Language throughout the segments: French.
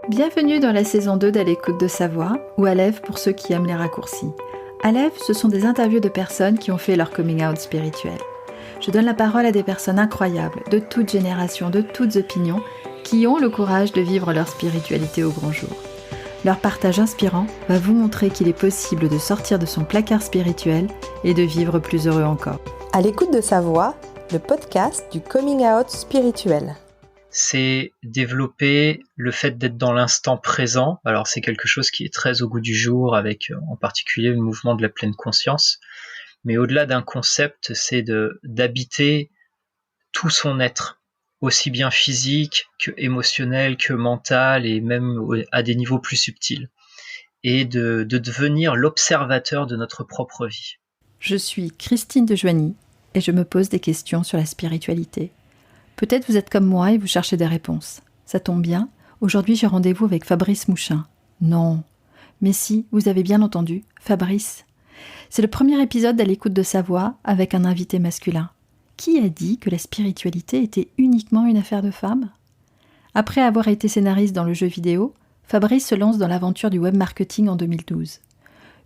Bienvenue dans la saison 2 d'À l'écoute de sa voix, ou Aleph pour ceux qui aiment les raccourcis. Aleph, ce sont des interviews de personnes qui ont fait leur coming out spirituel. Je donne la parole à des personnes incroyables, de toutes générations, de toutes opinions, qui ont le courage de vivre leur spiritualité au grand jour. Leur partage inspirant va vous montrer qu'il est possible de sortir de son placard spirituel et de vivre plus heureux encore. À l'écoute de sa voix, le podcast du coming out spirituel. C'est développer le fait d'être dans l'instant présent. Alors c'est quelque chose qui est très au goût du jour avec en particulier le mouvement de la pleine conscience. Mais au-delà d'un concept, c'est d'habiter tout son être, aussi bien physique que émotionnel, que mental et même à des niveaux plus subtils. Et de devenir l'observateur de notre propre vie. Je suis Christine de Joigny et je me pose des questions sur la spiritualité. Peut-être vous êtes comme moi et vous cherchez des réponses. Ça tombe bien, aujourd'hui j'ai rendez-vous avec Fabrice Mouchin. Non, mais si, vous avez bien entendu, Fabrice. C'est le premier épisode d'À l'écoute de sa voix avec un invité masculin. Qui a dit que la spiritualité était uniquement une affaire de femmes ? Après avoir été scénariste dans le jeu vidéo, Fabrice se lance dans l'aventure du web marketing en 2012.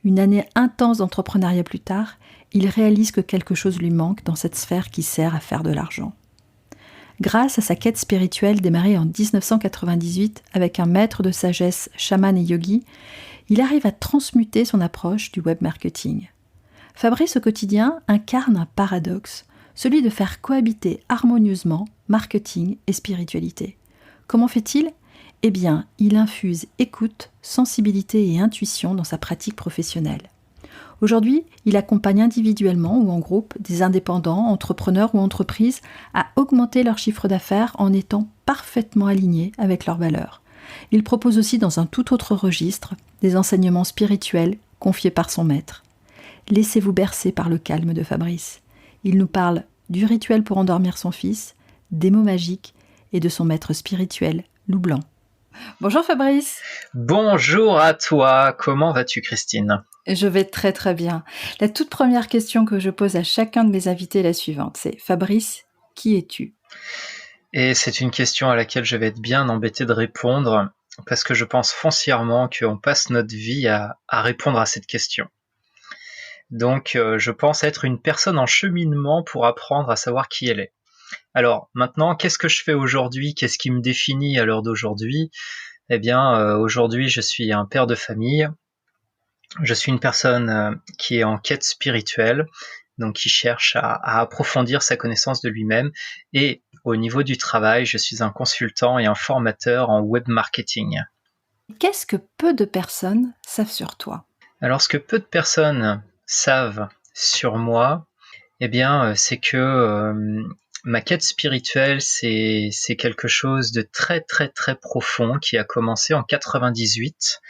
Une année intense d'entrepreneuriat plus tard, il réalise que quelque chose lui manque dans cette sphère qui sert à faire de l'argent. Grâce à sa quête spirituelle démarrée en 1998 avec un maître de sagesse, chaman et yogi, il arrive à transmuter son approche du web marketing. Fabrice au quotidien incarne un paradoxe, celui de faire cohabiter harmonieusement marketing et spiritualité. Comment fait-il ? Eh bien, il infuse écoute, sensibilité et intuition dans sa pratique professionnelle. Aujourd'hui, il accompagne individuellement ou en groupe des indépendants, entrepreneurs ou entreprises à augmenter leur chiffre d'affaires en étant parfaitement alignés avec leurs valeurs. Il propose aussi dans un tout autre registre des enseignements spirituels confiés par son maître. Laissez-vous bercer par le calme de Fabrice. Il nous parle du rituel pour endormir son fils, des mots magiques et de son maître spirituel, Loup Blanc. Bonjour Fabrice. Bonjour à toi, comment vas-tu Christine ? Je vais très très bien. La toute première question que je pose à chacun de mes invités est la suivante, c'est Fabrice, qui es-tu ? Et c'est une question à laquelle je vais être bien embêté de répondre parce que je pense foncièrement qu'on passe notre vie à répondre à cette question. Donc je pense être une personne en cheminement pour apprendre à savoir qui elle est. Alors maintenant, qu'est-ce que je fais aujourd'hui ? Qu'est-ce qui me définit à l'heure d'aujourd'hui ? Eh bien, aujourd'hui, je suis un père de famille. Je suis une personne qui est en quête spirituelle, donc qui cherche à approfondir sa connaissance de lui-même. Et au niveau du travail, je suis un consultant et un formateur en web marketing. Qu'est-ce que peu de personnes savent sur toi ? Alors, ce que peu de personnes savent sur moi, eh bien, c'est que ma quête spirituelle, c'est quelque chose de très, très, très profond qui a commencé en 98,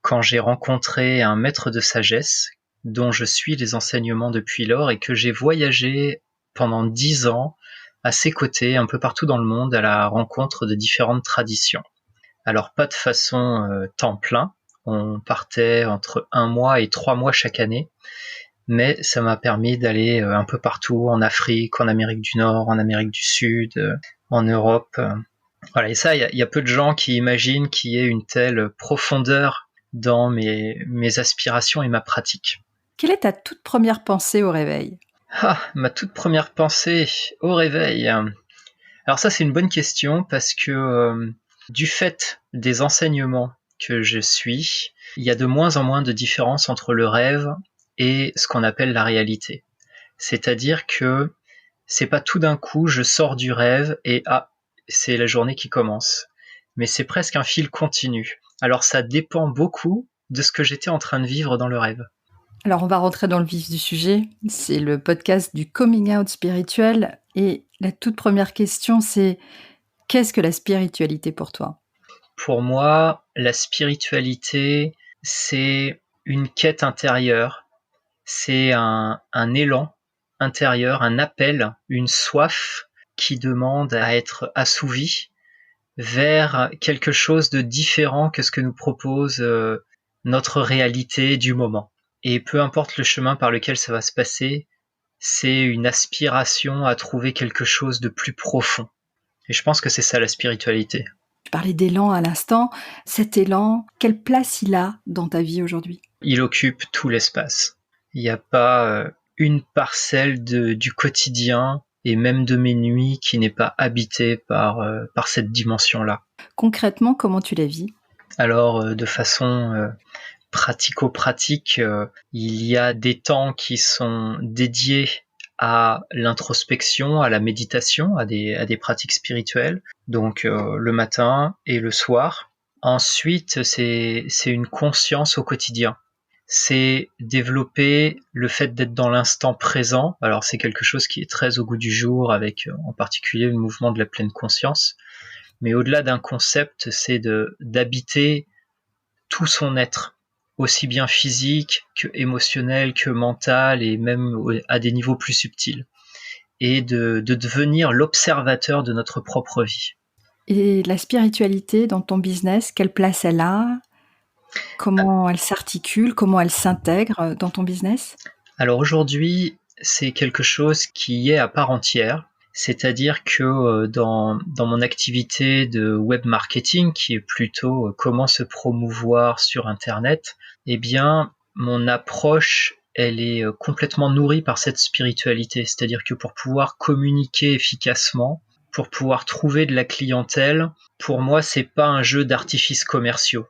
quand j'ai rencontré un maître de sagesse dont je suis les enseignements depuis lors et que j'ai voyagé pendant 10 ans à ses côtés un peu partout dans le monde à la rencontre de différentes traditions. Alors pas de façon temps plein, on partait entre 1 mois et 3 mois chaque année, mais ça m'a permis d'aller un peu partout, en Afrique, en Amérique du Nord, en Amérique du Sud, en Europe. Voilà, et ça, il y a peu de gens qui imaginent qu'il y ait une telle profondeur dans mes aspirations et ma pratique. Quelle est ta toute première pensée au réveil ? Ma toute première pensée au réveil. Alors ça, c'est une bonne question parce que du fait des enseignements que je suis, il y a de moins en moins de différence entre le rêve et ce qu'on appelle la réalité. C'est-à-dire que c'est pas tout d'un coup, je sors du rêve et c'est la journée qui commence. Mais c'est presque un fil continu. Alors ça dépend beaucoup de ce que j'étais en train de vivre dans le rêve. Alors on va rentrer dans le vif du sujet. C'est le podcast du coming out spirituel. Et la toute première question, c'est qu'est-ce que la spiritualité pour toi ? Pour moi, la spiritualité, c'est une quête intérieure. C'est un élan intérieur, un appel, une soif qui demande à être assouvi vers quelque chose de différent que ce que nous propose notre réalité du moment. Et peu importe le chemin par lequel ça va se passer, c'est une aspiration à trouver quelque chose de plus profond. Et je pense que c'est ça la spiritualité. parlais d'élan à l'instant. Cet élan, quelle place il a dans ta vie aujourd'hui ? Il occupe tout l'espace. Il n'y a pas une parcelle du quotidien et même de mes nuits qui n'est pas habitée par cette dimension-là. Concrètement, comment tu la vis ? Alors, de façon pratico-pratique, il y a des temps qui sont dédiés à l'introspection, à la méditation, à des pratiques spirituelles, donc le matin et le soir. Ensuite, c'est une conscience au quotidien. C'est développer le fait d'être dans l'instant présent. Alors c'est quelque chose qui est très au goût du jour avec en particulier le mouvement de la pleine conscience. Mais au-delà d'un concept, c'est d'habiter tout son être, aussi bien physique que émotionnel, que mental et même à des niveaux plus subtils. Et de devenir l'observateur de notre propre vie. Et la spiritualité dans ton business, quelle place elle a ? Comment elle s'articule ? Comment elle s'intègre dans ton business ? Alors aujourd'hui, c'est quelque chose qui est à part entière. C'est-à-dire que dans mon activité de web marketing, qui est plutôt comment se promouvoir sur Internet, eh bien, mon approche, elle est complètement nourrie par cette spiritualité. C'est-à-dire que pour pouvoir communiquer efficacement, pour pouvoir trouver de la clientèle, pour moi, c'est pas un jeu d'artifices commerciaux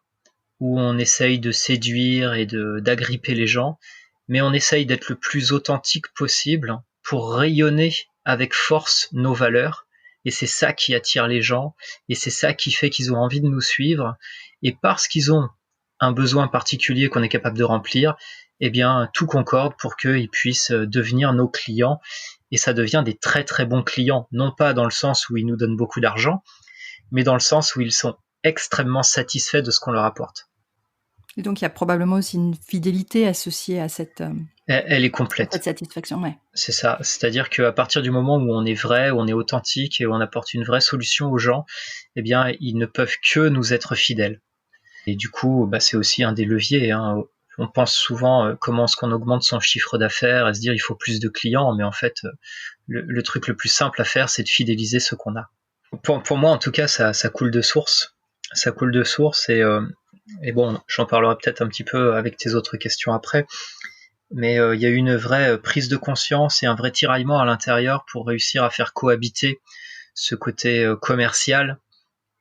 où on essaye de séduire et d'agripper les gens, mais on essaye d'être le plus authentique possible pour rayonner avec force nos valeurs, et c'est ça qui attire les gens, et c'est ça qui fait qu'ils ont envie de nous suivre, et parce qu'ils ont un besoin particulier qu'on est capable de remplir, eh bien tout concorde pour qu'ils puissent devenir nos clients, et ça devient des très très bons clients, non pas dans le sens où ils nous donnent beaucoup d'argent, mais dans le sens où ils sont extrêmement satisfaits de ce qu'on leur apporte. Et donc il y a probablement aussi une fidélité associée à cette Elle est complète. Cette satisfaction, ouais. C'est ça, c'est-à-dire qu'à partir du moment où on est vrai, où on est authentique et où on apporte une vraie solution aux gens, eh bien, ils ne peuvent que nous être fidèles. Et du coup, c'est aussi un des leviers. On pense souvent comment est-ce qu'on augmente son chiffre d'affaires et se dire il faut plus de clients, mais en fait, le truc le plus simple à faire, c'est de fidéliser ceux qu'on a. Pour moi, en tout cas, ça coule de source. Ça coule de source et bon, j'en parlerai peut-être un petit peu avec tes autres questions après. Mais il y a eu une vraie prise de conscience et un vrai tiraillement à l'intérieur pour réussir à faire cohabiter ce côté commercial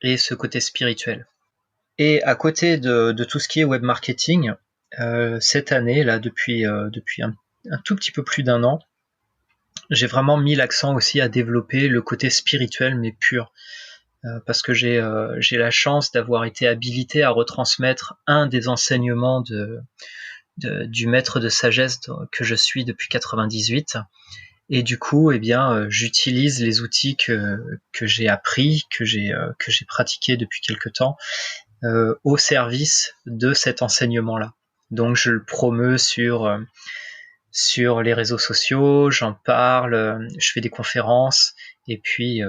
et ce côté spirituel. Et à côté de tout ce qui est web marketing, cette année, là, depuis un tout petit peu plus d'1 an, j'ai vraiment mis l'accent aussi à développer le côté spirituel mais pur. Parce que j'ai la chance d'avoir été habilité à retransmettre un des enseignements du maître de sagesse que je suis depuis 98, et du coup, j'utilise les outils que j'ai appris, que j'ai pratiqués depuis quelque temps, au service de cet enseignement-là. Donc, je le promeus sur les réseaux sociaux, j'en parle, je fais des conférences, et puis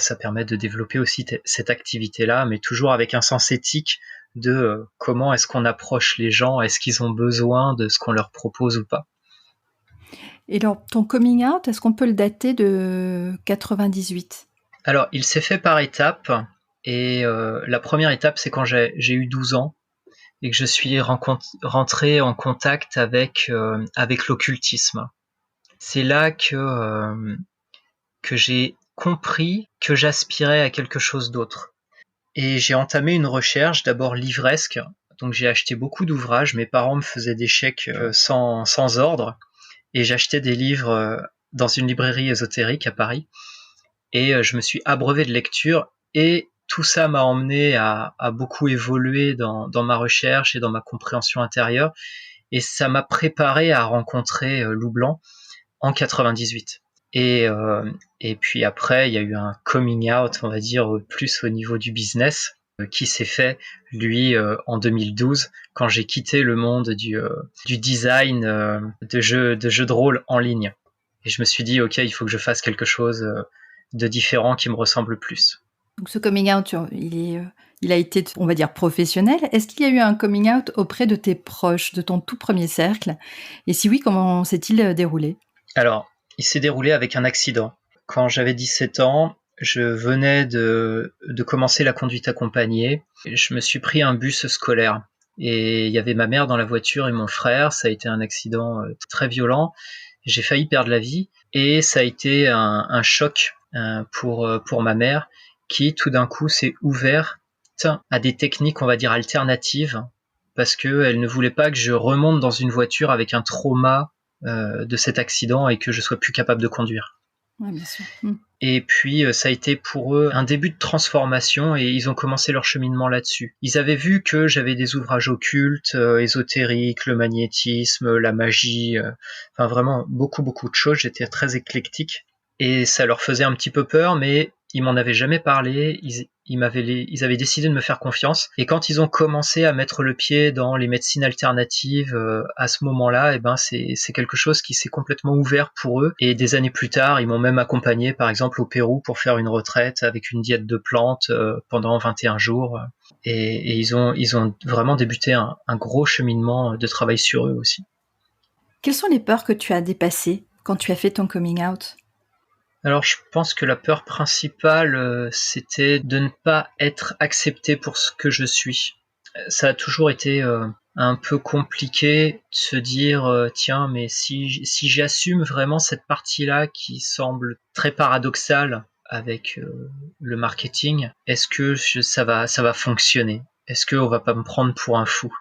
ça permet de développer aussi cette activité-là, mais toujours avec un sens éthique de comment est-ce qu'on approche les gens, est-ce qu'ils ont besoin de ce qu'on leur propose ou pas. Et alors, ton coming out, est-ce qu'on peut le dater de 98 ? Alors, il s'est fait par étapes, et la première étape, c'est quand j'ai eu 12 ans, et que je suis rentré en contact avec l'occultisme. C'est là que j'ai compris que j'aspirais à quelque chose d'autre. Et j'ai entamé une recherche, d'abord livresque, donc j'ai acheté beaucoup d'ouvrages, mes parents me faisaient des chèques sans ordre, et j'achetais des livres dans une librairie ésotérique à Paris, et je me suis abreuvé de lecture, et tout ça m'a emmené à beaucoup évoluer dans ma recherche et dans ma compréhension intérieure, et ça m'a préparé à rencontrer Lou Blanc en 98. Et puis après, il y a eu un coming out, on va dire, plus au niveau du business, qui s'est fait, lui, en 2012, quand j'ai quitté le monde du design de jeux de rôle en ligne. Et je me suis dit, ok, il faut que je fasse quelque chose de différent qui me ressemble plus. Donc ce coming out, il a été, on va dire, professionnel. Est-ce qu'il y a eu un coming out auprès de tes proches, de ton tout premier cercle ? Et si oui, comment s'est-il déroulé ? Alors, il s'est déroulé avec un accident. Quand j'avais 17 ans, Je venais de commencer la conduite accompagnée. Je me suis pris un bus scolaire. Et il y avait ma mère dans la voiture et mon frère. Ça a été un accident très violent. J'ai failli perdre la vie. Et ça a été un choc pour ma mère qui, tout d'un coup, s'est ouverte à des techniques, on va dire, alternatives parce qu'elle ne voulait pas que je remonte dans une voiture avec un trauma de cet accident et que je sois plus capable de conduire. Ouais, bien sûr. Et puis, ça a été pour eux un début de transformation et ils ont commencé leur cheminement là-dessus. Ils avaient vu que j'avais des ouvrages occultes, ésotériques, le magnétisme, la magie, enfin vraiment beaucoup de choses. J'étais très éclectique et ça leur faisait un petit peu peur, mais ils m'en avaient jamais parlé. Ils avaient décidé de me faire confiance. Et quand ils ont commencé à mettre le pied dans les médecines alternatives, à ce moment-là, c'est quelque chose qui s'est complètement ouvert pour eux. Et des années plus tard, ils m'ont même accompagné, par exemple, au Pérou pour faire une retraite avec une diète de plantes pendant 21 jours. Et ils ont vraiment débuté un gros cheminement de travail sur eux aussi. Quelles sont les peurs que tu as dépassées quand tu as fait ton coming out ? Alors, je pense que la peur principale, c'était de ne pas être accepté pour ce que je suis. Ça a toujours été un peu compliqué de se dire tiens, mais si j'assume vraiment cette partie-là qui semble très paradoxale avec le marketing, est-ce que ça va fonctionner ? Est-ce qu'on va pas me prendre pour un fou ?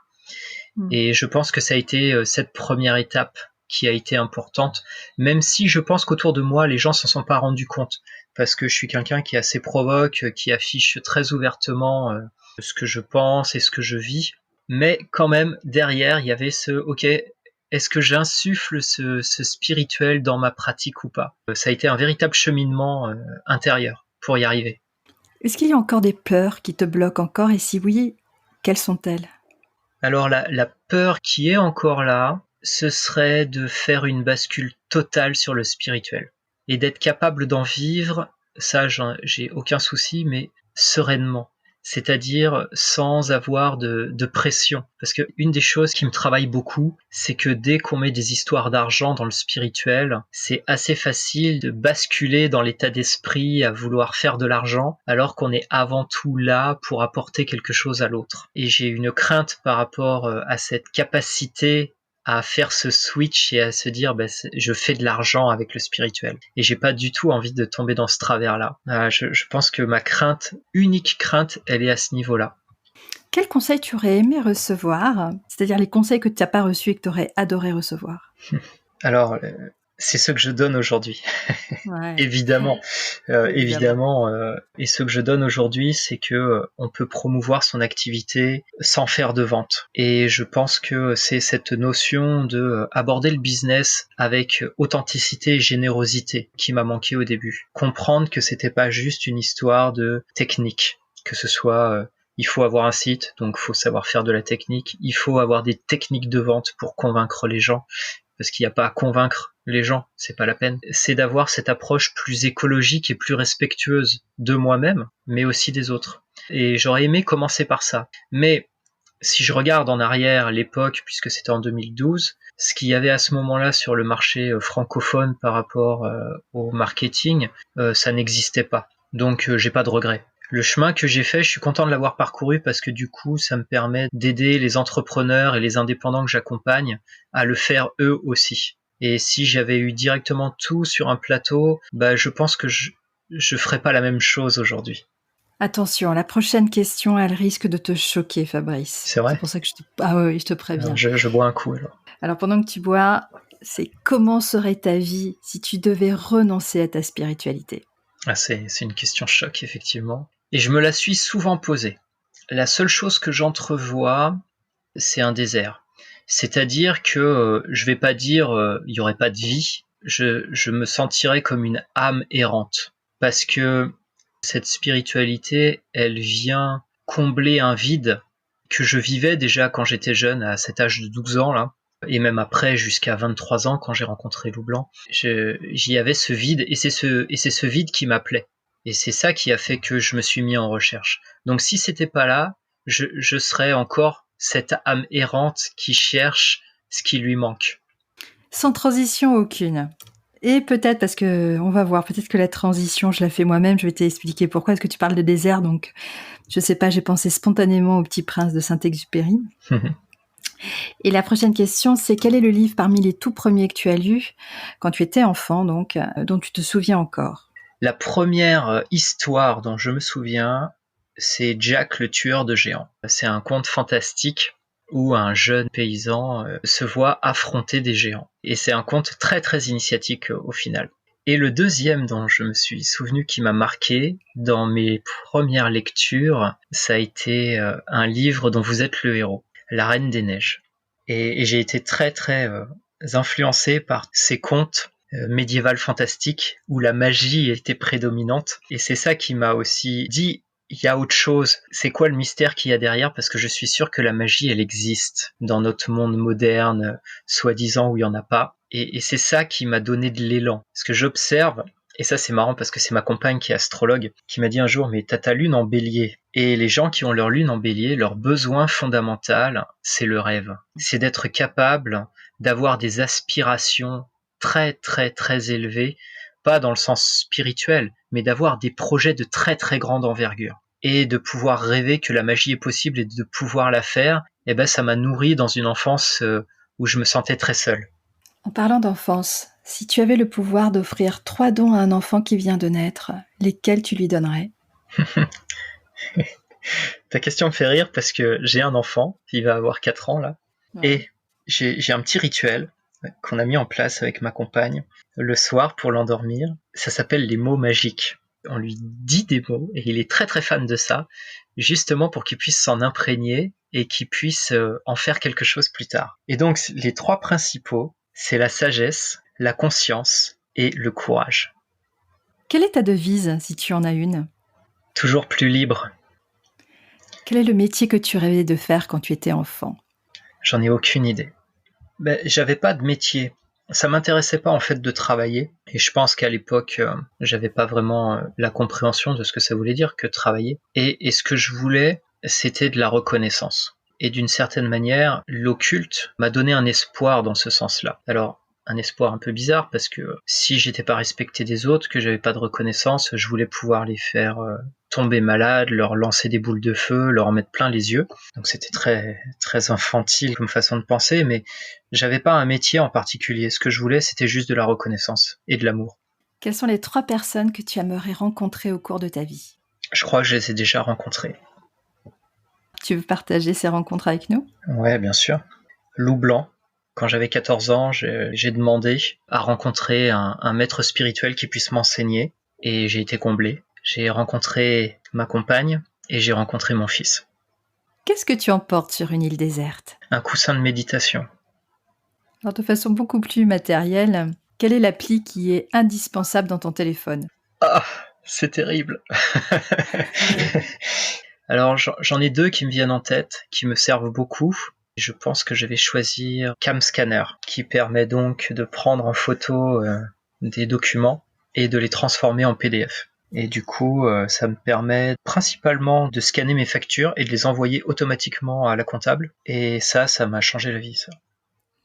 Et je pense que ça a été cette première étape qui a été importante, même si je pense qu'autour de moi, les gens s'en sont pas rendus compte, parce que je suis quelqu'un qui est assez provoque, qui affiche très ouvertement ce que je pense et ce que je vis, mais quand même, derrière, il y avait ok, est-ce que j'insuffle ce spirituel dans ma pratique ou pas ? Ça a été un véritable cheminement intérieur pour y arriver. Est-ce qu'il y a encore des peurs qui te bloquent encore, et si oui, quelles sont-elles ? Alors la peur qui est encore là, ce serait de faire une bascule totale sur le spirituel et d'être capable d'en vivre, ça j'ai aucun souci, mais sereinement, c'est-à-dire sans avoir de pression. Parce que une des choses qui me travaille beaucoup, c'est que dès qu'on met des histoires d'argent dans le spirituel, c'est assez facile de basculer dans l'état d'esprit à vouloir faire de l'argent, alors qu'on est avant tout là pour apporter quelque chose à l'autre. Et j'ai une crainte par rapport à cette capacité à faire ce switch et à se dire je fais de l'argent avec le spirituel. Et j'ai pas du tout envie de tomber dans ce travers-là. Je pense que ma unique crainte, elle est à ce niveau-là. Quels conseils tu aurais aimé recevoir ? C'est-à-dire les conseils que tu n'as pas reçus et que tu aurais adoré recevoir ? Alors, c'est ceux que je donne aujourd'hui. Ouais. Évidemment. Et ce que je donne aujourd'hui, c'est que on peut promouvoir son activité sans faire de vente. Et je pense que c'est cette notion de aborder le business avec authenticité et générosité qui m'a manqué au début. Comprendre que c'était pas juste une histoire de technique, que ce soit il faut avoir un site, donc il faut savoir faire de la technique. Il faut avoir des techniques de vente pour convaincre les gens. Parce qu'il n'y a pas à convaincre les gens, c'est pas la peine. C'est d'avoir cette approche plus écologique et plus respectueuse de moi-même, mais aussi des autres. Et j'aurais aimé commencer par ça. Mais si je regarde en arrière l'époque, puisque c'était en 2012, ce qu'il y avait à ce moment-là sur le marché francophone par rapport au marketing, ça n'existait pas. Donc j'ai pas de regrets. Le chemin que j'ai fait, je suis content de l'avoir parcouru parce que du coup, ça me permet d'aider les entrepreneurs et les indépendants que j'accompagne à le faire eux aussi. Et si j'avais eu directement tout sur un plateau, je pense que je ferais pas la même chose aujourd'hui. Attention, la prochaine question, elle risque de te choquer, Fabrice. C'est vrai ? C'est pour ça que je te préviens. Alors, je bois un coup alors. Alors pendant que tu bois, c'est comment serait ta vie si tu devais renoncer à ta spiritualité ? C'est une question choc, effectivement. Et je me la suis souvent posée. La seule chose que j'entrevois, c'est un désert. C'est-à-dire que je vais pas dire il y aurait pas de vie, je me sentirais comme une âme errante. Parce que cette spiritualité, elle vient combler un vide que je vivais déjà quand j'étais jeune, à cet âge de 12 ans, là, et même après, jusqu'à 23 ans, quand j'ai rencontré Lou Blanc. J'y avais ce vide, et c'est ce vide qui m'appelait. Et c'est ça qui a fait que je me suis mis en recherche. Donc si c'était pas là, je serais encore cette âme errante qui cherche ce qui lui manque. Sans transition aucune, Et peut-être, parce que on va voir, peut-être que la transition, je la fais moi-même, je vais t'expliquer pourquoi. Est-ce que tu parles de désert, donc je sais pas, j'ai pensé spontanément au Petit Prince de Saint-Exupéry. Et la prochaine question, c'est quel est le livre parmi les tout premiers que tu as lu quand tu étais enfant, donc, dont tu te souviens encore? La première histoire dont je me souviens, c'est Jack le tueur de géants. C'est un conte fantastique où un jeune paysan se voit affronter des géants. Et c'est un conte très très initiatique au final. Et le deuxième dont je me suis souvenu qui m'a marqué dans mes premières lectures, ça a été un livre dont vous êtes le héros, La Reine des Neiges. Et j'ai été très très influencé par ces contes médiéval fantastique où la magie était prédominante. Et c'est ça qui m'a aussi dit, il y a autre chose. C'est quoi le mystère qu'il y a derrière? Parce que je suis sûr que la magie, elle existe dans notre monde moderne, soi-disant où il n'y en a pas. Et c'est ça qui m'a donné de l'élan. Parce que j'observe, et ça c'est marrant parce que c'est ma compagne qui est astrologue, qui m'a dit un jour, mais t'as ta lune en bélier. Et les gens qui ont leur lune en bélier, leur besoin fondamental, c'est le rêve. C'est d'être capable d'avoir des aspirations très très très élevées, pas dans le sens spirituel, mais d'avoir des projets de très très grande envergure. Et de pouvoir rêver que la magie est possible et de pouvoir la faire, eh ben ça m'a nourri dans une enfance où je me sentais très seul. En parlant d'enfance, si tu avais le pouvoir d'offrir 3 dons à un enfant qui vient de naître, lesquels tu lui donnerais? Ta question me fait rire parce que j'ai un enfant, il va avoir 4 ans là, et j'ai un petit rituel qu'on a mis en place avec ma compagne le soir pour l'endormir. Ça s'appelle les mots magiques. On lui dit des mots et il est très très fan de ça, justement pour qu'il puisse s'en imprégner et qu'il puisse en faire quelque chose plus tard. Et donc les 3 principaux, c'est la sagesse, la conscience et le courage. Quelle est ta devise, si tu en as une? Toujours plus libre. Quel est le métier que tu rêvais de faire quand tu étais enfant? J'en ai aucune idée. J'avais pas de métier. Ça m'intéressait pas en fait de travailler. Et je pense qu'à l'époque, j'avais pas vraiment la compréhension de ce que ça voulait dire que travailler. Et ce que je voulais, c'était de la reconnaissance. Et d'une certaine manière, l'occulte m'a donné un espoir dans ce sens-là. Alors, un espoir un peu bizarre parce que si j'étais pas respecté des autres, que j'avais pas de reconnaissance, je voulais pouvoir les faire tomber malades, leur lancer des boules de feu, leur en mettre plein les yeux. Donc c'était très très infantile comme façon de penser, mais j'avais pas un métier en particulier. Ce que je voulais, c'était juste de la reconnaissance et de l'amour. Quelles sont les 3 personnes que tu aimerais rencontrer au cours de ta vie? Je crois que je les ai déjà rencontrées. Tu veux partager ces rencontres avec nous? Ouais, bien sûr. Lou Blanc. Quand j'avais 14 ans, j'ai demandé à rencontrer un maître spirituel qui puisse m'enseigner et j'ai été comblé. J'ai rencontré ma compagne et j'ai rencontré mon fils. Qu'est-ce que tu emportes sur une île déserte? Un coussin de méditation. Alors, de façon beaucoup plus matérielle, quelle est l'appli qui est indispensable dans ton téléphone? Ah, c'est terrible. Alors j'en ai 2 qui me viennent en tête, qui me servent beaucoup. Je pense que je vais choisir CamScanner, qui permet donc de prendre en photo des documents et de les transformer en PDF. Et du coup, ça me permet principalement de scanner mes factures et de les envoyer automatiquement à la comptable. Et ça m'a changé la vie, ça.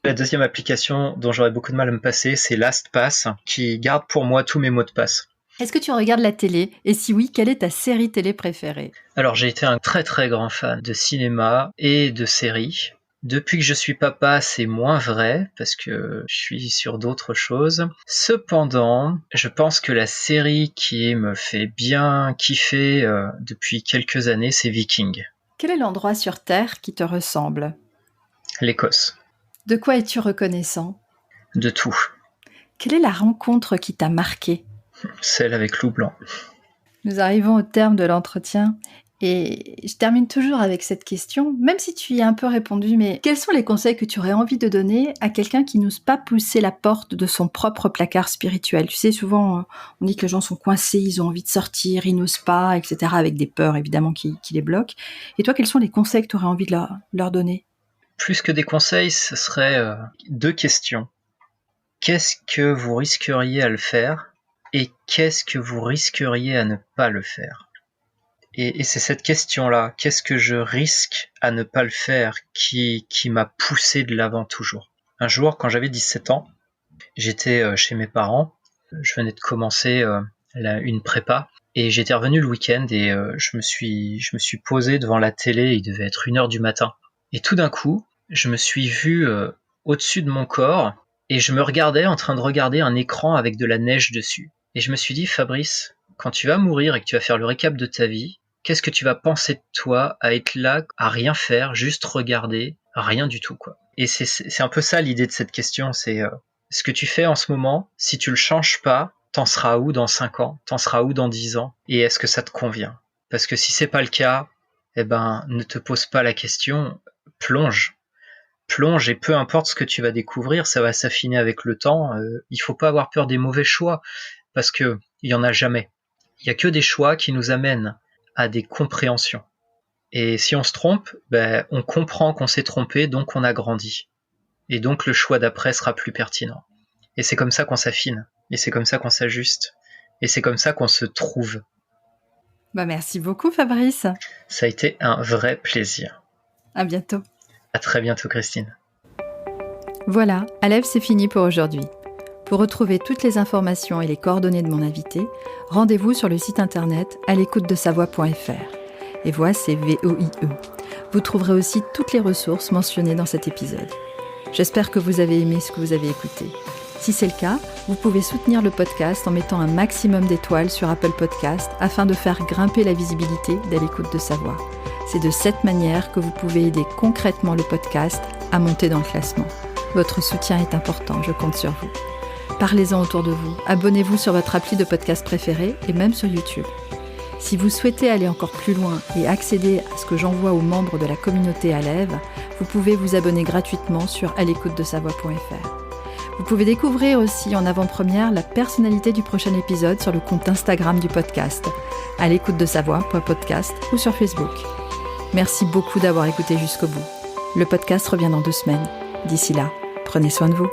La deuxième application dont j'aurais beaucoup de mal à me passer, c'est LastPass, qui garde pour moi tous mes mots de passe. Est-ce que tu regardes la télé? Et si oui, quelle est ta série télé préférée? Alors j'ai été un très très grand fan de cinéma et de séries. Depuis que je suis papa, c'est moins vrai, parce que je suis sur d'autres choses. Cependant, je pense que la série qui me fait bien kiffer depuis quelques années, c'est Viking. Quel est l'endroit sur Terre qui te ressemble? L'Écosse. De quoi es-tu reconnaissant? De tout. Quelle est la rencontre qui t'a marqué? Celle avec Lou Blanc. Nous arrivons au terme de l'entretien et je termine toujours avec cette question, même si tu y as un peu répondu, mais quels sont les conseils que tu aurais envie de donner à quelqu'un qui n'ose pas pousser la porte de son propre placard spirituel? Tu sais, souvent, on dit que les gens sont coincés, ils ont envie de sortir, ils n'osent pas, etc., avec des peurs, évidemment, qui les bloquent. Et toi, quels sont les conseils que tu aurais envie de leur donner? Plus que des conseils, ce serait 2 questions. Qu'est-ce que vous risqueriez à le faire? Et qu'est-ce que vous risqueriez à ne pas le faire? Et c'est cette question-là, qu'est-ce que je risque à ne pas le faire, qui m'a poussé de l'avant toujours. Un jour, quand j'avais 17 ans, J'étais chez mes parents, je venais de commencer une prépa, et j'étais revenu le week-end et je me suis posé devant la télé, il devait être 1h du matin. Et tout d'un coup, je me suis vu au-dessus de mon corps, et je me regardais en train de regarder un écran avec de la neige dessus. Et je me suis dit, Fabrice, quand tu vas mourir et que tu vas faire le récap de ta vie, qu'est-ce que tu vas penser de toi à être là, à rien faire, juste regarder, rien du tout, quoi. Et c'est un peu ça l'idée de cette question, c'est ce que tu fais en ce moment, si tu le changes pas, t'en seras où dans 5 ans, t'en seras où dans 10 ans, et est-ce que ça te convient? Parce que si c'est pas le cas, ne te pose pas la question, plonge, et peu importe ce que tu vas découvrir, ça va s'affiner avec le temps. Il faut pas avoir peur des mauvais choix, parce que il y en a jamais. Il y a que des choix qui nous amènent à des compréhensions. Et si on se trompe, on comprend qu'on s'est trompé, donc on a grandi. Et donc le choix d'après sera plus pertinent. Et c'est comme ça qu'on s'affine, et c'est comme ça qu'on s'ajuste, et c'est comme ça qu'on se trouve. Merci beaucoup Fabrice. Ça a été un vrai plaisir. À bientôt. À très bientôt Christine. Voilà, à Lève, c'est fini pour aujourd'hui. Pour retrouver toutes les informations et les coordonnées de mon invité, rendez-vous sur le site internet àlécoutedesavoix.fr. Et voix, c'est VOIE. Vous trouverez aussi toutes les ressources mentionnées dans cet épisode. J'espère que vous avez aimé ce que vous avez écouté. Si c'est le cas, vous pouvez soutenir le podcast en mettant un maximum d'étoiles sur Apple Podcast afin de faire grimper la visibilité d'À l'écoute de sa voix. C'est de cette manière que vous pouvez aider concrètement le podcast à monter dans le classement. Votre soutien est important, je compte sur vous. Parlez-en autour de vous, abonnez-vous sur votre appli de podcast préféré et même sur YouTube. Si vous souhaitez aller encore plus loin et accéder à ce que j'envoie aux membres de la communauté à Lève, vous pouvez vous abonner gratuitement sur àlécoutedesavoix.fr. Vous pouvez découvrir aussi en avant-première la personnalité du prochain épisode sur le compte Instagram du podcast, àlécoutedesavoix.podcast ou sur Facebook. Merci beaucoup d'avoir écouté jusqu'au bout. Le podcast revient dans 2 semaines. D'ici là, prenez soin de vous.